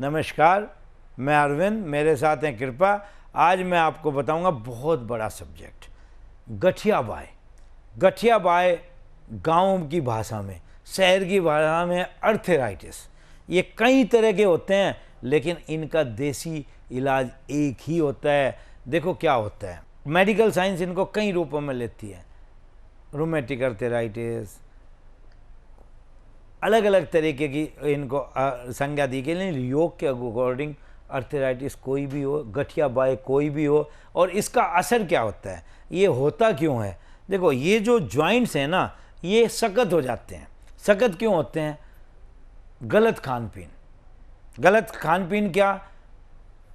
नमस्कार, मैं अरविंद, मेरे साथ हैं कृपा। आज मैं आपको बताऊंगा बहुत बड़ा सब्जेक्ट, गठिया बाय। गठिया बाय गाँव की भाषा में, शहर की भाषा में अर्थराइटिस। ये कई तरह के होते हैं, लेकिन इनका देसी इलाज एक ही होता है। देखो क्या होता है, मेडिकल साइंस इनको कई रूपों में लेती है। रूमेटिक अर्थराइटिस, अलग अलग तरीके की इनको संज्ञा दी गई। लेकिन योग के अकॉर्डिंग अर्थराइटिस कोई भी हो, गठिया बाय कोई भी हो, और इसका असर क्या होता है, ये होता क्यों है। देखो, ये जो जॉइंट्स हैं ना, ये सख्त हो जाते हैं। सख्त क्यों होते हैं? गलत खान पीन। गलत खान पीन क्या?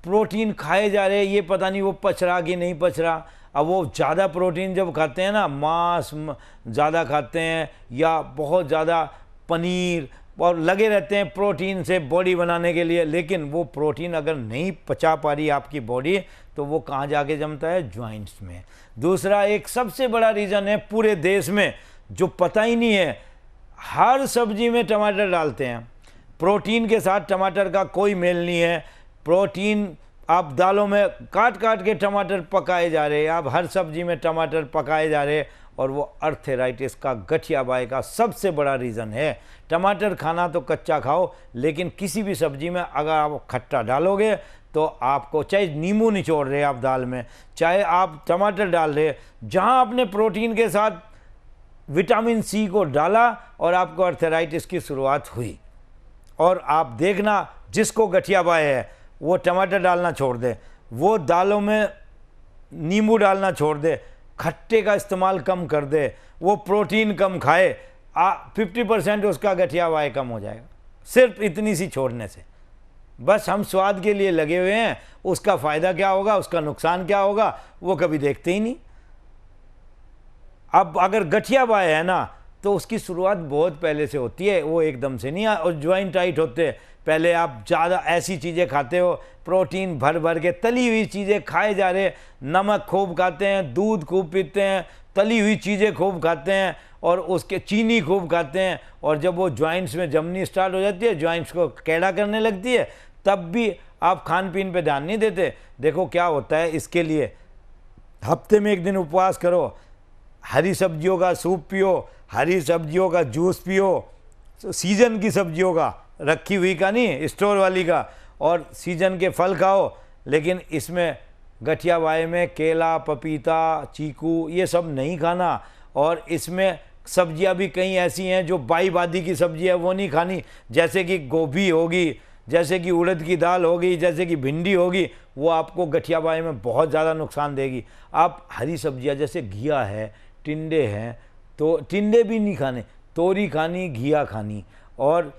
प्रोटीन खाए जा रहे हैं, ये पता नहीं वो पच रहा कि नहीं पच रहा। अब वो ज़्यादा प्रोटीन जब खाते हैं ना, मांस ज़्यादा खाते हैं या बहुत ज़्यादा पनीर, और लगे रहते हैं प्रोटीन से बॉडी बनाने के लिए, लेकिन वो प्रोटीन अगर नहीं पचा पा रही आपकी बॉडी, तो वो कहाँ जाके जमता है? जॉइंट्स में। दूसरा एक सबसे बड़ा रीज़न है पूरे देश में, जो पता ही नहीं है, हर सब्जी में टमाटर डालते हैं। प्रोटीन के साथ टमाटर का कोई मेल नहीं है। प्रोटीन आप दालों में काट काट के टमाटर पकाए जा रहे हैं, आप हर सब्जी में टमाटर पकाए जा रहे हैं, और वो अर्थराइटिस का, गठिया बाय का सबसे बड़ा रीज़न है। टमाटर खाना तो कच्चा खाओ, लेकिन किसी भी सब्जी में अगर आप खट्टा डालोगे तो आपको, चाहे नींबू निचोड़ रहे आप दाल में, चाहे आप टमाटर डाल रहे, जहाँ आपने प्रोटीन के साथ विटामिन सी को डाला और आपको अर्थराइटिस की शुरुआत हुई। और आप देखना, जिसको गठिया बाय है वो टमाटर डालना छोड़ दे, वो दालों में नींबू डालना छोड़ दे, खट्टे का इस्तेमाल कम कर दे, वो प्रोटीन कम खाए, 50% उसका गठिया बाय कम हो जाएगा, सिर्फ इतनी सी छोड़ने से। बस हम स्वाद के लिए लगे हुए हैं, उसका फ़ायदा क्या होगा, उसका नुकसान क्या होगा, वो कभी देखते ही नहीं। अब अगर गठिया बाय है ना, तो उसकी शुरुआत बहुत पहले से होती है, वो एकदम से नहीं। और जॉइंट टाइट होते हैं, पहले आप ज़्यादा ऐसी चीज़ें खाते हो, प्रोटीन भर भर के तली हुई चीज़ें खाए जा रहे, नमक खूब खाते हैं, दूध खूब पीते हैं, तली हुई चीज़ें खूब खाते हैं, और उसके चीनी खूब खाते हैं, और जब वो जॉइंट्स में जमनी स्टार्ट हो जाती है, जॉइंट्स को कैड़ा करने लगती है, तब भी आप खान पीन पे ध्यान नहीं देते। देखो क्या होता है, इसके लिए हफ्ते में एक दिन उपवास करो, हरी सब्जियों का सूप पियो, हरी सब्जियों का जूस पियो, सीजन की सब्जियों का, रखी हुई का नहीं, स्टोर वाली का, और सीजन के फल खाओ। लेकिन इसमें गठिया बाय में केला, पपीता, चीकू, ये सब नहीं खाना। और इसमें सब्जियां भी कई ऐसी हैं जो बाईबादी की सब्जी है, वो नहीं खानी, जैसे कि गोभी होगी, जैसे कि उड़द की दाल होगी, जैसे कि भिंडी होगी, वो आपको गठिया बाय में बहुत ज़्यादा नुकसान देगी। आप हरी सब्जियां जैसे घिया है, टिंडे हैं, तो टिंडे भी नहीं खाने, तोरी खानी, घिया खानी, और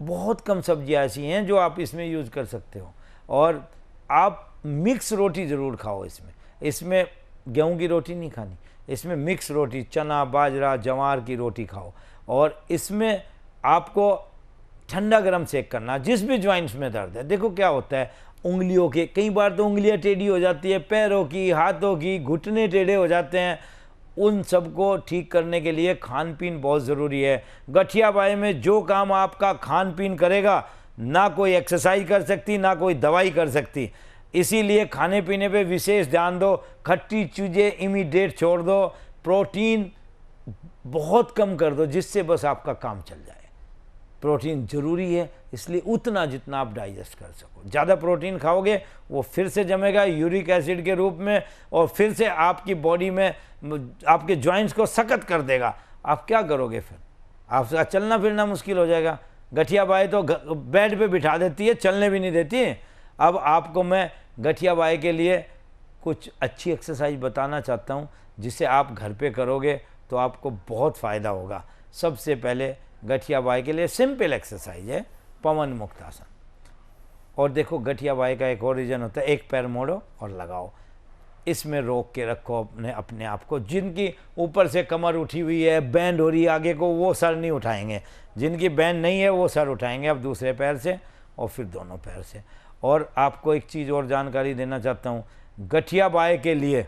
बहुत कम सब्जियां ऐसी हैं जो आप इसमें यूज़ कर सकते हो। और आप मिक्स रोटी ज़रूर खाओ इसमें गेहूं की रोटी नहीं खानी, इसमें मिक्स रोटी, चना, बाजरा, जवार की रोटी खाओ। और इसमें आपको ठंडा गर्म सेक करना, जिस भी जॉइंट्स में दर्द है। देखो क्या होता है, उंगलियों के, कई बार तो उंगलियां टेढ़ी हो जाती है, पैरों की, हाथों की, घुटने टेढ़े हो जाते हैं, उन सबको ठीक करने के लिए खान पीन बहुत ज़रूरी है। गठिया बाय में जो काम आपका खान पीन करेगा, ना कोई एक्सरसाइज कर सकती, ना कोई दवाई कर सकती। इसीलिए खाने पीने पे विशेष ध्यान दो, खट्टी चीज़ें इमीडिएट छोड़ दो, प्रोटीन बहुत कम कर दो, जिससे बस आपका काम चल जाए। प्रोटीन ज़रूरी है, इसलिए उतना जितना आप डाइजेस्ट कर सको। ज़्यादा प्रोटीन खाओगे वो फिर से जमेगा यूरिक एसिड के रूप में, और फिर से आपकी बॉडी में, आपके जॉइंट्स को सख्त कर देगा। आप क्या करोगे फिर? आपका चलना फिरना मुश्किल हो जाएगा। गठिया बाय तो बेड पे बिठा देती है, चलने भी नहीं देती है। अब आपको मैं गठिया बाय के लिए कुछ अच्छी एक्सरसाइज बताना चाहता हूँ, जिसे आप घर पे करोगे तो आपको बहुत फ़ायदा होगा। सबसे पहले गठिया बाय के लिए सिंपल एक्सरसाइज है पवन मुक्त आसन। और देखो, गठिया बाय का एक और रीजन होता है, एक पैर मोड़ो और लगाओ। इसमें रोक के रखो अपने आप को। जिनकी ऊपर से कमर उठी हुई है, बैंड हो रही है आगे को, वो सर नहीं उठाएंगे। जिनकी बैंड नहीं है वो सर उठाएंगे अब दूसरे पैर से, और फिर दोनों पैर से। और आपको एक चीज़ और जानकारी देना चाहता हूँ, गठिया बाय के लिए,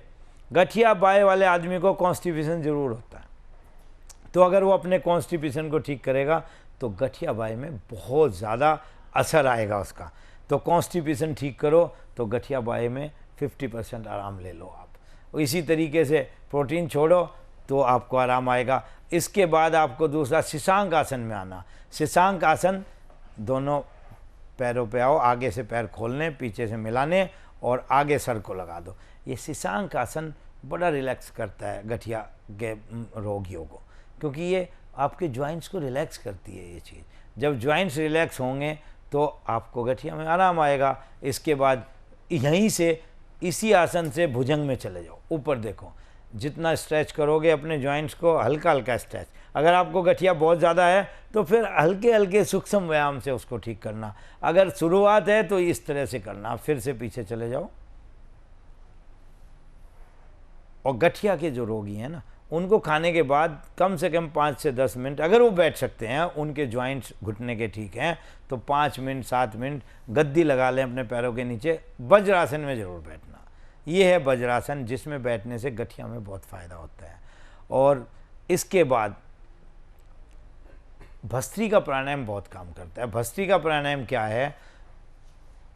गठिया बाय वाले आदमी को कॉन्स्टिपेशन ज़रूर होता है। तो अगर वो अपने कॉन्स्टिपेशन को ठीक करेगा तो गठिया बाय में बहुत ज़्यादा असर आएगा उसका। तो कॉन्स्टिपेशन ठीक करो तो गठिया बाहें में 50% आराम ले लो आप। इसी तरीके से प्रोटीन छोड़ो तो आपको आराम आएगा। इसके बाद आपको दूसरा शशांक आसन में आना। शशांक आसन, दोनों पैरों पे आओ, आगे से पैर खोलने, पीछे से मिलाने और आगे सर को लगा दो। ये शशांक आसन बड़ा रिलैक्स करता है गठिया के रोगियों को, क्योंकि ये आपके जॉइंट्स को रिलैक्स करती है ये चीज़। जब जॉइंट्स रिलैक्स होंगे तो आपको गठिया में आराम आएगा। इसके बाद यहीं से इसी आसन से भुजंग में चले जाओ, ऊपर देखो, जितना स्ट्रेच करोगे अपने जॉइंट्स को, हल्का हल्का स्ट्रेच। अगर आपको गठिया बहुत ज़्यादा है तो फिर हल्के हल्के सूक्ष्म व्यायाम से उसको ठीक करना। अगर शुरुआत है तो इस तरह से करना। फिर से पीछे चले जाओ। और गठिया के जो रोगी हैं ना, उनको खाने के बाद कम से कम 5 से 10 मिनट, अगर वो बैठ सकते हैं, उनके जॉइंट्स घुटने के ठीक हैं, तो 5 मिनट 7 मिनट गद्दी लगा लें अपने पैरों के नीचे। वज्रासन में ज़रूर बैठना। ये है वज्रासन, जिसमें बैठने से गठिया में बहुत फ़ायदा होता है। और इसके बाद भस्त्रिका प्राणायाम बहुत काम करता है। भस्त्रिका प्राणायाम क्या है?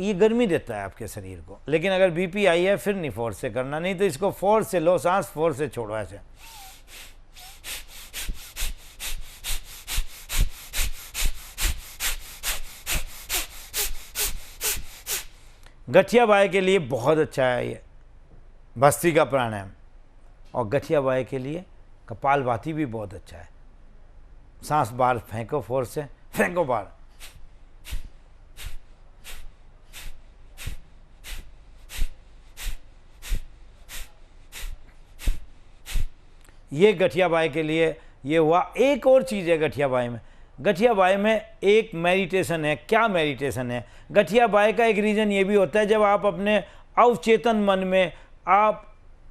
ये गर्मी देता है आपके शरीर को, लेकिन अगर बीपी आई है फिर नहीं फोर्स से करना, नहीं तो इसको फोर्स से लो सांस, फोर्स से छोड़ो ऐसे। गठिया बाहें के लिए बहुत अच्छा है ये भस्त्रिका प्राणायाम। और गठिया बाहें के लिए कपालभाति भी बहुत अच्छा है। सांस बाहर फेंको, फोर्स से फेंको बाहर। ये गठिया बाहें के लिए ये हुआ। एक और चीज़ है गठिया बाहें में। गठिया बाहें में एक मेडिटेशन है। क्या मेडिटेशन है? गठिया बाहें का एक रीज़न ये भी होता है, जब आप अपने अवचेतन मन में आप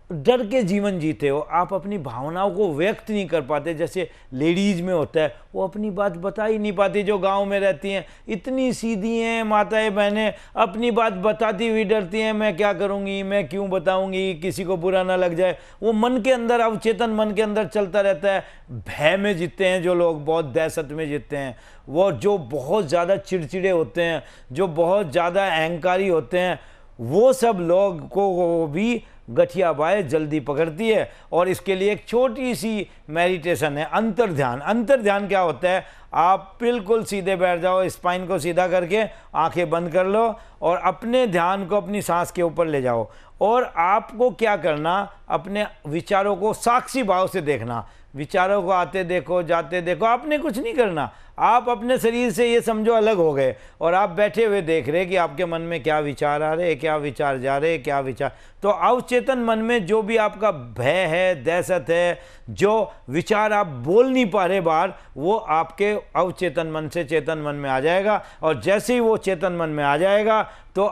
डर के जीवन जीते हो, आप अपनी भावनाओं को व्यक्त नहीं कर पाते। जैसे लेडीज़ में होता है, वो अपनी बात बता ही नहीं पाती, जो गांव में रहती हैं, इतनी सीधी हैं माताएं बहनें, अपनी बात बताती हुई डरती हैं, मैं क्या करूंगी, मैं क्यों बताऊंगी, किसी को बुरा ना लग जाए। वो मन के अंदर, अवचेतन मन के अंदर चलता रहता है। भय में जीतते हैं जो लोग, बहुत दहशत में जीतते हैं। वो जो बहुत ज़्यादा चिड़चिड़े होते हैं, जो बहुत ज़्यादा अहंकारी होते हैं, वो सब लोग को भी गठिया बाहें जल्दी पकड़ती है। और इसके लिए एक छोटी सी मेडिटेशन है, अंतर्ध्यान। अंतर्ध्यान क्या होता है? आप बिल्कुल सीधे बैठ जाओ, स्पाइन को सीधा करके आंखें बंद कर लो और अपने ध्यान को अपनी सांस के ऊपर ले जाओ। और आपको क्या करना, अपने विचारों को साक्षी भाव से देखना। विचारों को आते देखो, जाते देखो, आपने कुछ नहीं करना। आप अपने शरीर से ये समझो अलग हो गए और आप बैठे हुए देख रहे कि आपके मन में क्या विचार आ रहे, क्या विचार जा रहे, क्या विचार। तो अवचेतन मन में जो भी आपका भय है, दहशत है, जो विचार आप बोल नहीं पा रहे बाहर, वो आपके अवचेतन मन से चेतन मन में आ जाएगा। और जैसे ही वो चेतन मन में आ जाएगा तो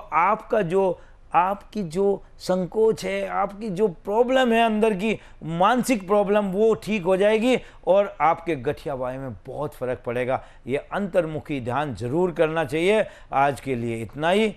आपकी जो संकोच है, आपकी जो प्रॉब्लम है अंदर की मानसिक प्रॉब्लम, वो ठीक हो जाएगी और आपके गठिया बाहें में बहुत फ़र्क पड़ेगा। ये अंतर्मुखी ध्यान जरूर करना चाहिए। आज के लिए इतना ही।